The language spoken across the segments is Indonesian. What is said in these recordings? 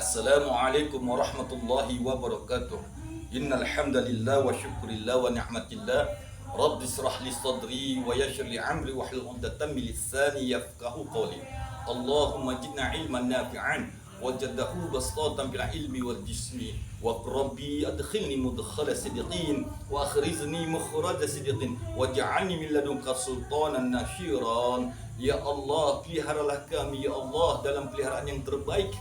Assalamualaikum warahmatullahi wabarakatuh. Innal hamdalillah wa syukrillah wa ni'matillah. Rabbi israh li sadri wa yassir li amri wa hlul 'uqdatam min lisani yafqahu qawli. Allahumma zidna ilman nafi'an wajadahu bastatan bil ilmi wal jismi wa rabbi adkhilni mudkhala sidqin wa akhrizni mukhraja sidqin waj'alni min ladunka sultanan nashiran. Ya Allah, peliharalah kami ya Allah dalam peliharaan yang terbaik.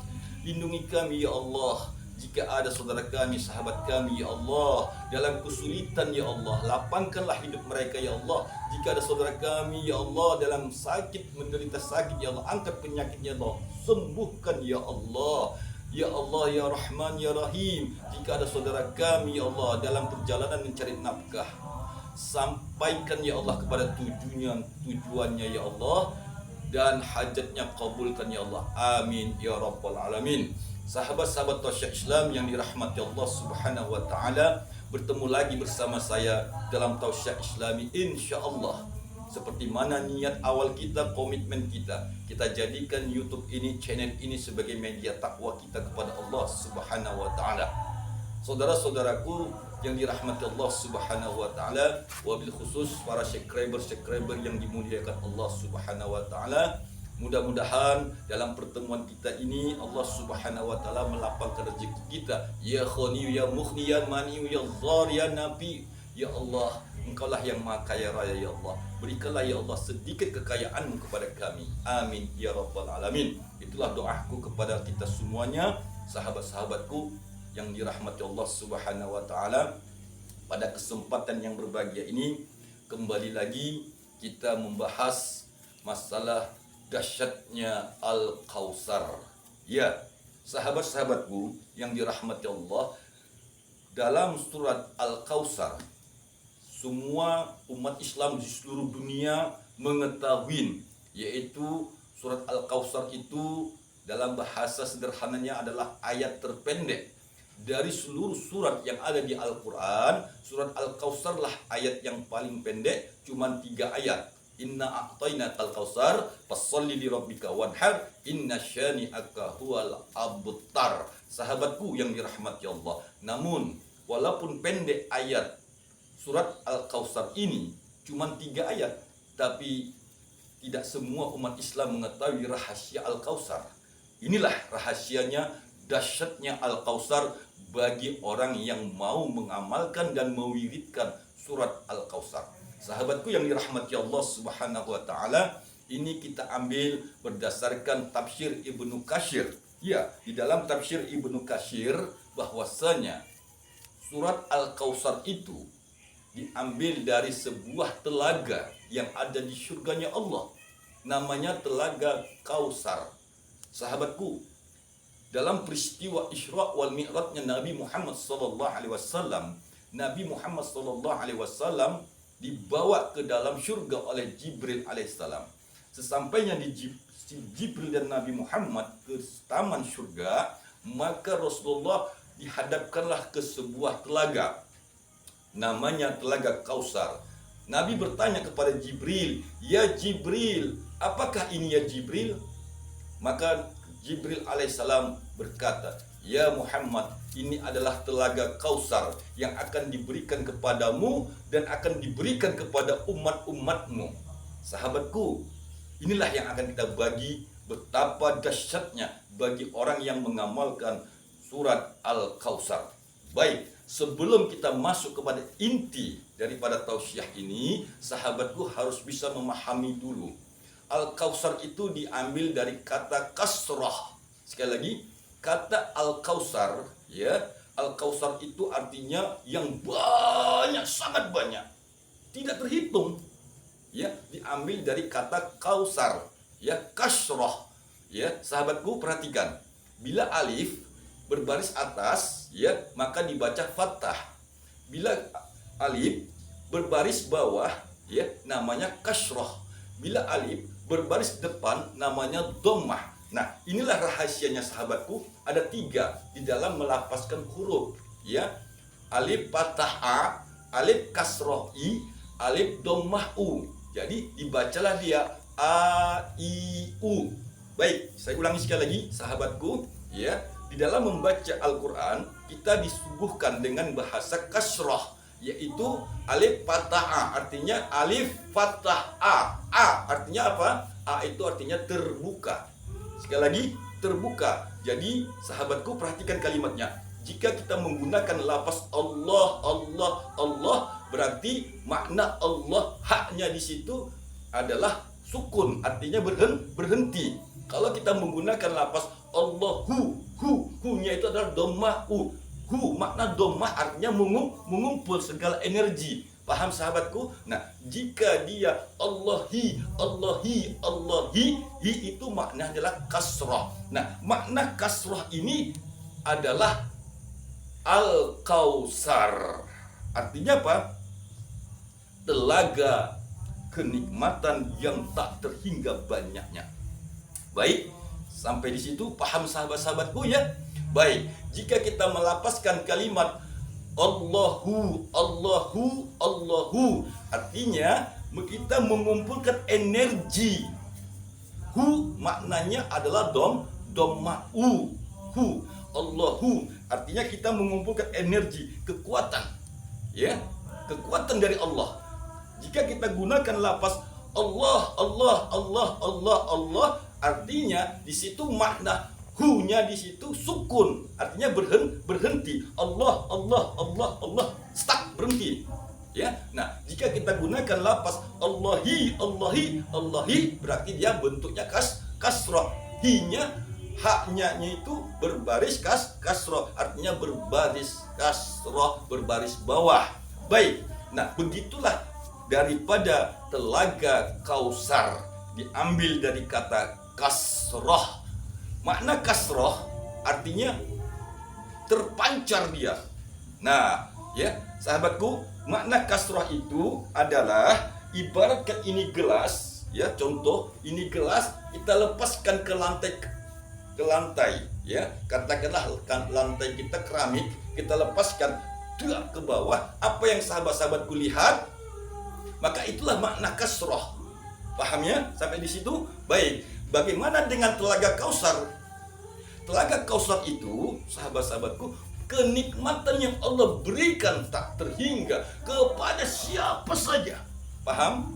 Lindungi kami ya Allah. Jika ada saudara kami, sahabat kami ya Allah dalam kesulitan ya Allah, lapangkanlah hidup mereka ya Allah. Jika ada saudara kami ya Allah dalam sakit, menderita sakit ya Allah, angkat penyakitnya ya Allah, sembuhkan ya Allah. Ya Allah ya Rahman ya Rahim. Jika ada saudara kami ya Allah dalam perjalanan mencari nafkah, sampaikan ya Allah kepada tujuannya ya Allah, dan hajatnya kabulkan ya Allah. Amin ya rabbal alamin. Sahabat-sahabat Tasya Islam yang dirahmati Allah Subhanahu wa taala, bertemu lagi bersama saya dalam Tasya Islami insyaallah. Seperti mana niat awal kita, komitmen kita jadikan YouTube ini, channel ini sebagai media takwa kita kepada Allah Subhanahu wa taala. Saudara-saudaraku yang dirahmati Allah Subhanahu wa taala, wabil khusus para subscriber yang dimuliakan Allah Subhanahu wa taala, mudah-mudahan dalam pertemuan kita ini Allah Subhanahu wa taala melapangkan rezeki kita. Ya Khani ya Mughni ya Mani ya Dhar ya Nabi. Ya Allah, Engkaulah yang Maha Kaya Raya ya Allah. Berikanlah ya Allah sedikit kekayaan-Mu kepada kami. Amin ya rabbal alamin. Itulah doaku kepada kita semuanya, sahabat-sahabatku yang dirahmati Allah Subhanahu wa taala. Pada kesempatan yang berbahagia ini kembali lagi kita membahas masalah dahsyatnya Al-Kautsar. Ya, sahabat-sahabatku yang dirahmati Allah, dalam surat Al-Kautsar semua umat Islam di seluruh dunia mengetahui, yaitu surat Al-Kautsar itu dalam bahasa sederhananya adalah ayat terpendek dari seluruh surat yang ada di Al-Quran. Surat Al-Kautsar lah ayat yang paling pendek, cuma 3 ayat. Inna a'tainakal kautsar fasholli li rabbika wanhar inna syani'aka huwal abtar. Sahabatku yang dirahmati Allah, namun walaupun pendek ayat surat Al-Kautsar ini cuma 3 ayat, tapi tidak semua umat Islam mengetahui rahasia Al-Kautsar. Inilah rahasianya, dahsyatnya Al-Kautsar bagi orang yang mau mengamalkan dan mewiridkan surat Al-Kautsar. Sahabatku yang dirahmati Allah Subhanahu wa taala, ini kita ambil berdasarkan tafsir Ibnu Katsir. Ya, di dalam tafsir Ibnu Katsir bahwasanya surat Al-Kautsar itu diambil dari sebuah telaga yang ada di surganya Allah. Namanya Telaga Kautsar. Sahabatku, dalam peristiwa Isra wal Mi'rajnya Nabi Muhammad sallallahu alaihi wasallam, Nabi Muhammad sallallahu alaihi wasallam dibawa ke dalam surga oleh Jibril alaihissalam. Sesampainya di Jibril dan Nabi Muhammad ke taman surga, maka Rasulullah dihadapkanlah ke sebuah telaga, namanya Telaga Kautsar. Nabi bertanya kepada Jibril, "Ya Jibril, apakah ini ya Jibril?" Maka Jibril alaihissalam berkata, "Ya Muhammad, ini adalah Telaga Kautsar yang akan diberikan kepadamu dan akan diberikan kepada umat-umatmu." Sahabatku, inilah yang akan kita bagi betapa dahsyatnya bagi orang yang mengamalkan surat Al-Kautsar. Baik, sebelum kita masuk kepada inti daripada tausiah ini, sahabatku harus bisa memahami dulu. Al-Kautsar itu diambil dari kata kasrah. Sekali lagi, kata Al-Kautsar, ya, Al-Kautsar itu artinya yang banyak, sangat banyak, tidak terhitung. Ya, diambil dari kata Kautsar, ya, kasrah. Ya, sahabatku perhatikan. Bila alif berbaris atas, ya, maka dibaca fathah. Bila alif berbaris bawah, ya, namanya kasrah. Bila alif berbaris depan namanya dhammah. Nah, inilah rahasianya sahabatku. Ada 3 di dalam melafazkan huruf, ya. Alif fathah a, alif kasroh i, alif dhammah u. Jadi dibacalah dia a i u. Baik, saya ulangi sekali lagi sahabatku, ya, di dalam membaca Al-Quran kita disuguhkan dengan bahasa kasrah, yaitu alif fathah A, artinya alif fathah A. A artinya apa? A itu artinya terbuka. Sekali lagi, terbuka. Jadi sahabatku perhatikan kalimatnya. Jika kita menggunakan lafaz Allah, Allah, Allah, berarti makna Allah, haknya di situ adalah sukun, artinya berhenti. Kalau kita menggunakan lafaz Allahu, hu-nya itu adalah dhammah u. Hu, makna dhammah artinya mengumpul segala energi. Paham sahabatku? Nah, jika dia Allahi, Allahi, Allahi, hi itu maknanya adalah kasrah. Nah, makna kasrah ini adalah Al-Kausar. Artinya apa? Telaga kenikmatan yang tak terhingga banyaknya. Baik, sampai di situ paham sahabat-sahabatku ya? Baik, jika kita melapaskan kalimat Allahu, Allahu, Allahu, artinya kita mengumpulkan energi. Hu maknanya adalah dhammah u. Hu, Allahu, artinya kita mengumpulkan energi, kekuatan. Ya, kekuatan dari Allah. Jika kita gunakan lafaz Allah, Allah, Allah, Allah, Allah, artinya di situ makna hu-nya di situ sukun, artinya berhenti. Allah, Allah, Allah, Allah, stuck, berhenti. Ya. Nah, jika kita gunakan lafaz Allahi, Allahi, Allahi, berarti dia bentuknya kasrah. Hi-nya, haknya itu berbaris kasrah, artinya berbaris kasrah, berbaris bawah. Baik. Nah, begitulah daripada telaga Kausar diambil dari kata kasrah. Makna kasrah artinya terpancar dia. Nah, ya, sahabatku, makna kasrah itu adalah ibaratkan ini gelas, ya, contoh ini gelas kita lepaskan ke lantai, ya, katakanlah lantai kita keramik, kita lepaskan ke bawah, apa yang sahabat-sahabatku lihat, maka itulah makna kasrah. Paham ya sampai di situ? Baik. Bagaimana dengan telaga Kausar? Telaga Kausar itu, sahabat-sahabatku, kenikmatan yang Allah berikan tak terhingga kepada siapa saja. Paham?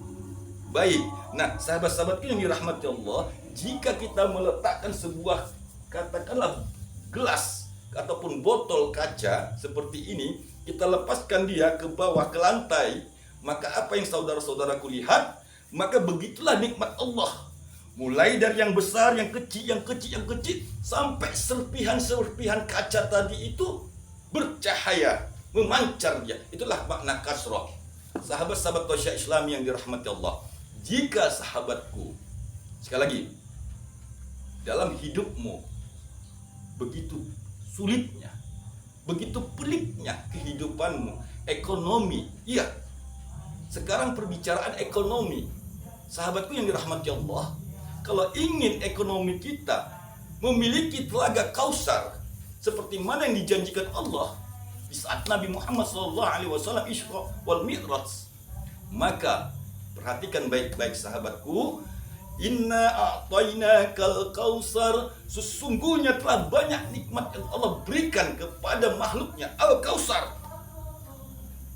Baik. Nah, sahabat-sahabatku yang dirahmati Allah, jika kita meletakkan sebuah, katakanlah gelas ataupun botol kaca seperti ini, kita lepaskan dia ke bawah, ke lantai, maka apa yang saudara-saudaraku lihat? Maka begitulah nikmat Allah. Mulai dari yang besar, yang kecil, yang kecil, yang kecil, sampai serpihan-serpihan kaca tadi itu bercahaya, memancar dia. Itulah makna kasrah. Sahabat-sahabat Tasya Islam yang dirahmati Allah, jika sahabatku, sekali lagi, dalam hidupmu begitu sulitnya, begitu peliknya kehidupanmu, ekonomi, iya, sekarang perbicaraan ekonomi, sahabatku yang dirahmati Allah, kalau ingin ekonomi kita memiliki telaga Kausar seperti mana yang dijanjikan Allah di saat Nabi Muhammad SAW Isra wal Mi'raj, maka perhatikan baik-baik sahabatku, inna a'tainakal kausar, sesungguhnya telah banyak nikmat yang Allah berikan kepada makhluknya. Al-Kausar,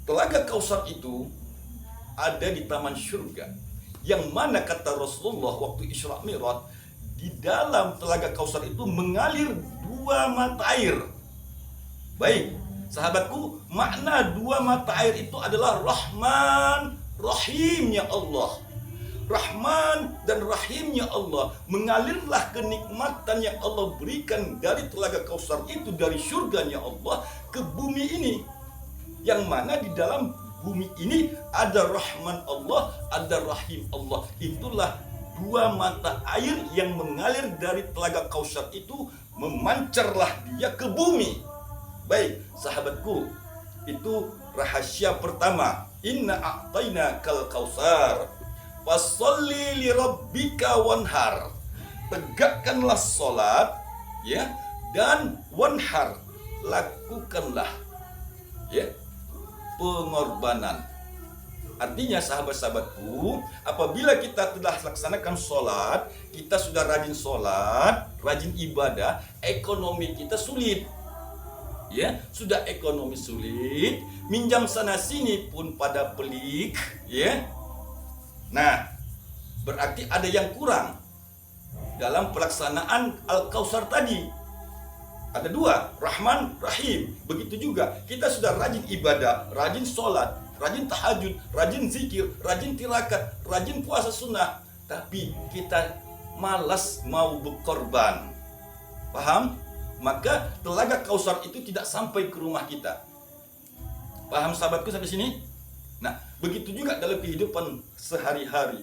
telaga Kausar itu ada di taman surga, yang mana kata Rasulullah waktu Isra Mi'raj, di dalam telaga Kausar itu mengalir 2 mata air. Baik, sahabatku, makna 2 mata air itu adalah Rahman, Rahimnya Allah. Rahman dan Rahimnya Allah, mengalirlah kenikmatan yang Allah berikan dari telaga Kausar itu, dari surganya Allah ke bumi ini, yang mana di dalam bumi ini ada Rahman Allah, ada Rahim Allah. Itulah 2 mata air yang mengalir dari telaga Kausar itu, memancarlah dia ke bumi. Baik, sahabatku, itu rahasia pertama. Inna a'tainakal kausar fasholli li rabbika wanhar. Tegakkanlah salat, ya, dan wanhar, lakukanlah, ya, pengorbanan. Artinya sahabat-sahabatku, apabila kita telah laksanakan sholat, kita sudah rajin sholat, rajin ibadah, ekonomi kita sulit. Ya, sudah ekonomi sulit, minjam sana sini pun pada pelik, ya. Nah, berarti ada yang kurang dalam pelaksanaan Al-Kautsar tadi. Ada dua, Rahman, Rahim. Begitu juga kita sudah rajin ibadah, rajin sholat, rajin tahajud, rajin zikir, rajin tirakat, rajin puasa sunnah, tapi kita malas mau berkorban. Paham? Maka telaga Kautsar itu tidak sampai ke rumah kita. Paham sahabatku sampai sini? Nah, begitu juga dalam kehidupan sehari-hari.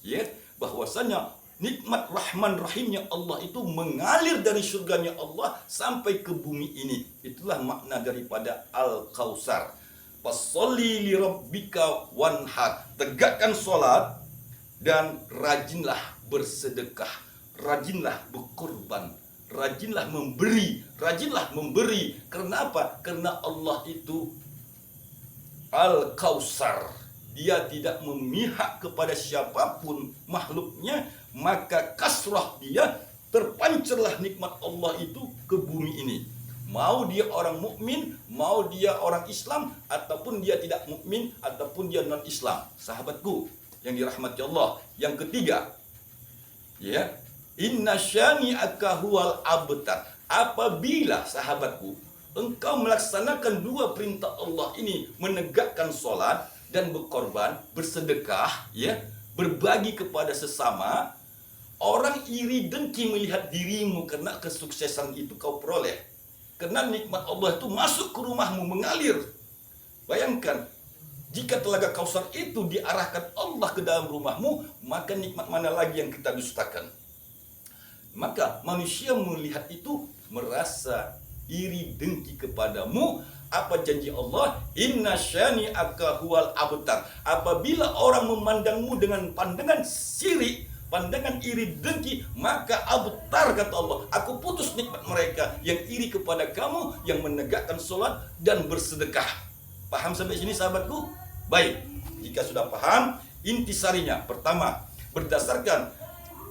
Ya, bahwasanya nikmat Rahman Rahimnya Allah itu mengalir dari surganya Allah sampai ke bumi ini. Itulah makna daripada Al-Kautsar. Fasholli li rabbika wanhar. Tegakkan salat dan rajinlah bersedekah, rajinlah berkorban, rajinlah memberi, rajinlah memberi. Kenapa? Karena Allah itu Al-Kautsar. Dia tidak memihak kepada siapapun makhluknya, maka kasrah dia, terpancarlah nikmat Allah itu ke bumi ini. Mau dia orang mukmin, mau dia orang Islam, ataupun dia tidak mukmin, ataupun dia non-Islam. Sahabatku yang dirahmati Allah. Yang ketiga, ya, inna syani'aka huwal abtar. Apabila sahabatku engkau melaksanakan dua perintah Allah ini, menegakkan solat dan berkorban, bersedekah, ya, berbagi kepada sesama, orang iri dengki melihat dirimu karena kesuksesan itu kau peroleh. Karena nikmat Allah itu masuk ke rumahmu, mengalir. Bayangkan, jika telaga Kautsar itu diarahkan Allah ke dalam rumahmu, maka nikmat mana lagi yang kita dustakan? Maka manusia melihat itu merasa iri dengki kepadamu. Apa janji Allah? Inna syani'aka huwal abtar. Apabila orang memandangmu dengan pandangan sirik, pandangan iri dengki, maka abtar, kata Allah, aku putus nikmat mereka yang iri kepada kamu, yang menegakkan sholat dan bersedekah. Paham sampai sini sahabatku? Baik, jika sudah paham, intisarinya pertama, berdasarkan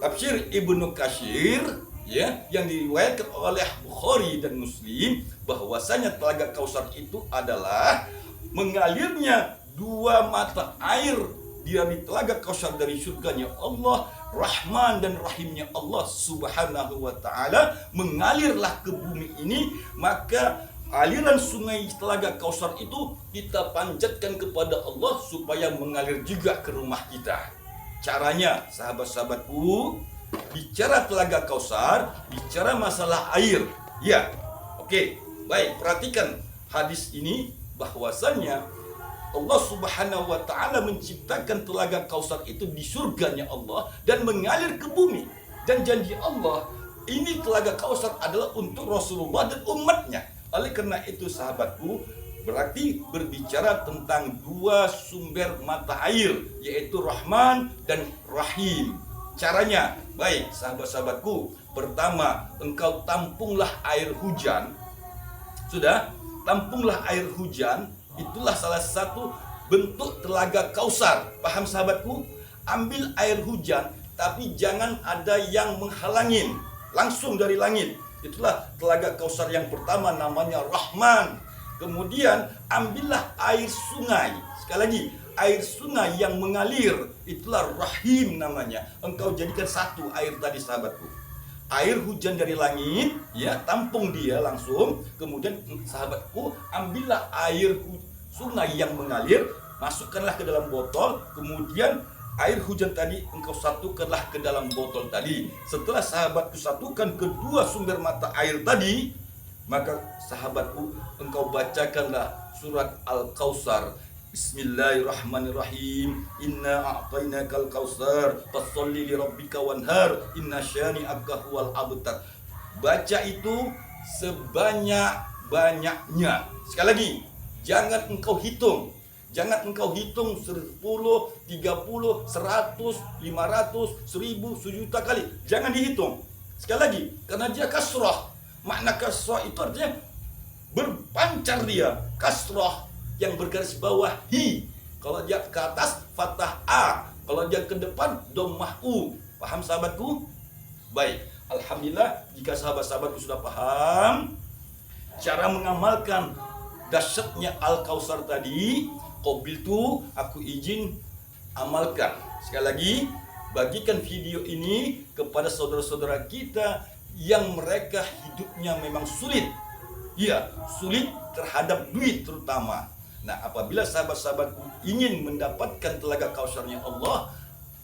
tafsir Ibnu Katsir, ya, yang diriwayatkan oleh Bukhari dan Muslim, bahwasanya telaga Kautsar itu adalah mengalirnya dua mata air dari telaga Kautsar dari surganya Allah, Rahman dan Rahimnya Allah Subhanahu wa ta'ala, mengalirlah ke bumi ini. Maka aliran sungai telaga Kautsar itu kita panjatkan kepada Allah supaya mengalir juga ke rumah kita. Caranya, sahabat-sahabatku, bicara telaga Kautsar, bicara masalah air. Ya, oke, baik, perhatikan hadis ini, bahwasannya Allah Subhanahu wa ta'ala menciptakan telaga Kautsar itu di surganya Allah dan mengalir ke bumi. Dan janji Allah, ini telaga Kautsar adalah untuk Rasulullah dan umatnya. Oleh karena itu sahabatku, berarti berbicara tentang dua sumber mata air, yaitu Rahman dan Rahim. Caranya, baik sahabat-sahabatku, pertama, engkau tampunglah air hujan. Sudah, tampunglah air hujan. Itulah salah satu bentuk telaga Kautsar. Paham sahabatku? Ambil air hujan, tapi jangan ada yang menghalangin, langsung dari langit. Itulah telaga Kautsar yang pertama, namanya Rahman. Kemudian ambillah air sungai. Sekali lagi, air sungai yang mengalir, itulah Rahim namanya. Engkau jadikan satu air tadi sahabatku. Air hujan dari langit, ya, tampung dia langsung. Kemudian sahabatku, ambillah air sungai yang mengalir, masukkanlah ke dalam botol. Kemudian air hujan tadi engkau satukanlah ke dalam botol tadi. Setelah sahabatku satukan kedua sumber mata air tadi, maka sahabatku, engkau bacakanlah surat Al-Kautsar. Bismillahirrahmanirrahim. Inna a'tainakal kautsar fasholli li rabbika wanhar inna syani'aka huwal abtar. Baca itu sebanyak-banyaknya. Sekali lagi, jangan engkau hitung. Jangan engkau hitung 10, 30, 100, 500, 1000, sejuta kali. Jangan dihitung. Sekali lagi, karena dia kasrah. Makna kasrah itu artinya berpancar dia. Kasrah yang bergaris bawah hi. Kalau dia ke atas fathah a, kalau dia ke depan dhammah u. Paham sahabatku? Baik. Alhamdulillah, jika sahabat-sahabatku sudah paham cara mengamalkan dahsyatnya Al-Kausar tadi, qabil tu, aku izin amalkan. Sekali lagi, bagikan video ini kepada saudara-saudara kita yang mereka hidupnya memang sulit. Ya, sulit terhadap duit terutama. Nah, apabila sahabat-sahabatku ingin mendapatkan telaga kausarnya Allah,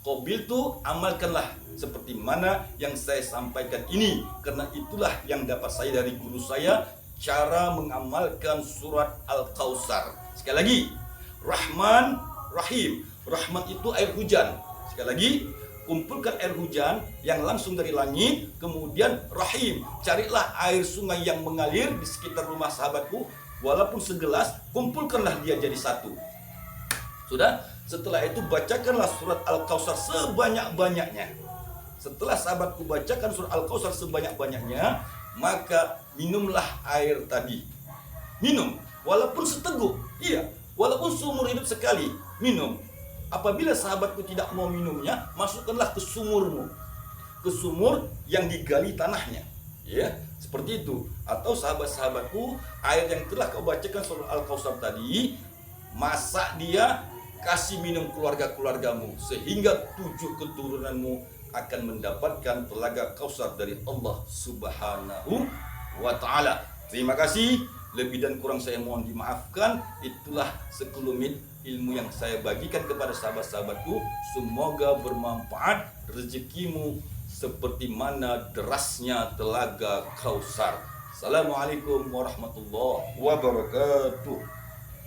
qabil tu, amalkanlah seperti mana yang saya sampaikan ini, karena itulah yang dapat saya dari guru saya, cara mengamalkan surat Al-Kausar. Sekali lagi, Rahman, Rahim. Rahman itu air hujan. Sekali lagi, kumpulkan air hujan yang langsung dari langit. Kemudian Rahim, carilah air sungai yang mengalir di sekitar rumah sahabatku, walaupun segelas, kumpulkanlah dia jadi satu. Sudah? Setelah itu bacakanlah surat Al-Kausar sebanyak-banyaknya. Setelah sahabatku bacakan surat Al-Kausar sebanyak-banyaknya, maka minumlah air tadi. Minum, walaupun seteguk. Iya, walaupun seumur hidup sekali, minum. Apabila sahabatku tidak mau minumnya, masukkanlah ke sumurmu. Ke sumur yang digali tanahnya. Ya, seperti itu. Atau sahabat-sahabatku, air yang telah kau bacakan surat Al-Kausar tadi, masak dia, kasih minum keluarga-keluargamu, sehingga 7 keturunanmu akan mendapatkan telaga kausar dari Allah Subhanahu wa Ta'ala. Terima kasih. Lebih dan kurang saya mohon dimaafkan. Itulah sekelumit ilmu yang saya bagikan kepada sahabat-sahabatku. Semoga bermanfaat. Rezekimu seperti mana derasnya telaga kausar. Assalamualaikum warahmatullahi wabarakatuh.